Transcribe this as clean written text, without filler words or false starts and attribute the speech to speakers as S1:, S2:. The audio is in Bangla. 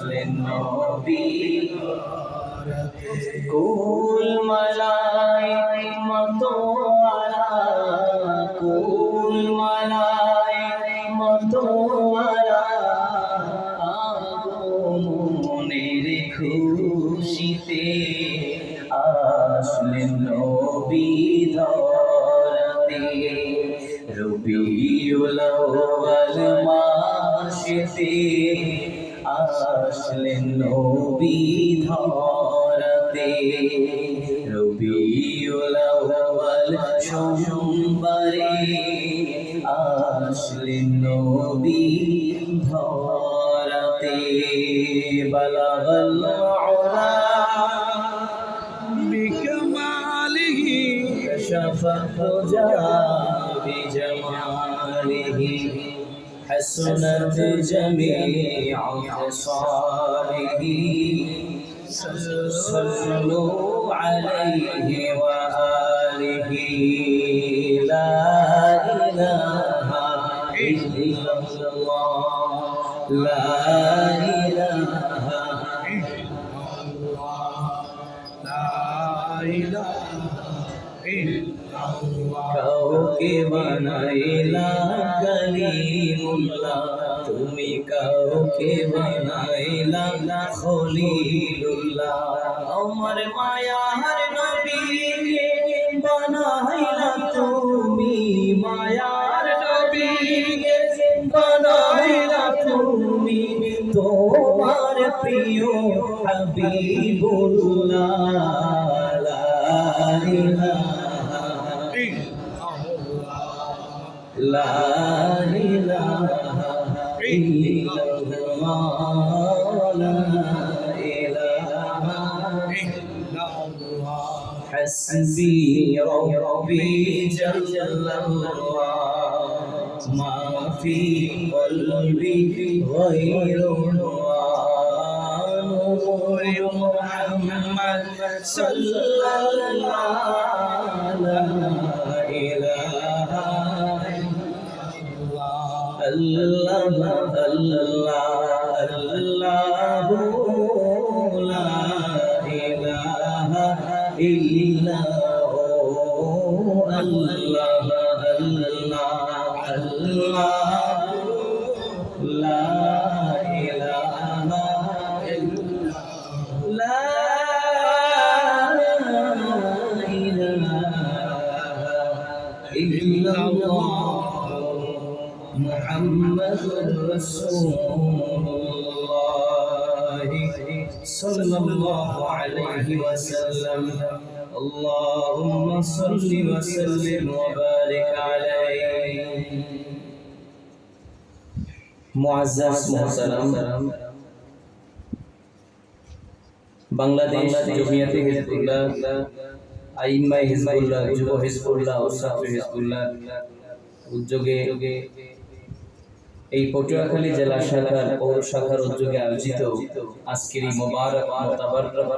S1: আসলেন নবী কুল মালাই মতোয়ারা কুল মালাই মতোয়ারা আগমনের খুশিতে আসলেন নবী ধরাতে রবিউল আউয়াল মাসেতে আসলেন নবী ধরাতে রবিউল আউয়াল সোমবারে আসলেন নবী ধরাতে বালাগাল উলা বিকামালিহি কাশাফাত তুজা বিজামালিহি حسنت جميع خصاله صلوا عليه وآله لا إله إلا الله لا إله إلا الله لا إله إلا الله কাউকে বানাইলা কালিমুল্লাহ তুমি কাউকে বানাইলা খলিলুল্লাহ আমার মায়ার নবীকে বানাইলা তুমি মায়ার নবীকে বানাইলা তুমি তোমার প্রিয় হাবিবুল্লাহ লা ইলাহা لا إله إلا الله لا إله إلا الله حسبي ربي جل الله ما في قلبي غير نور محمد صلى الله لا إله الله الله الله لا إله إلا هو الله الله الله لا إله إلا لا إله إلا الله محمد رسول الله صلى الله عليه وسلم اللهم صل وسلم وبارك عليه মুআজ্জাজ মুহতারাম বাংলাদেশ জমিয়তে হিজবুল্লাহ আইম্মায়ে হিজবুল্লাহ যুব হিজবুল্লাহ ও ছাত্র হিজবুল্লাহ উদ্যোগে এই পটুয়াখালী জেলা শাখার পৌর শাখার উদ্যোগে আয়োজিত আজকের এই মোবারক মুতাবাররক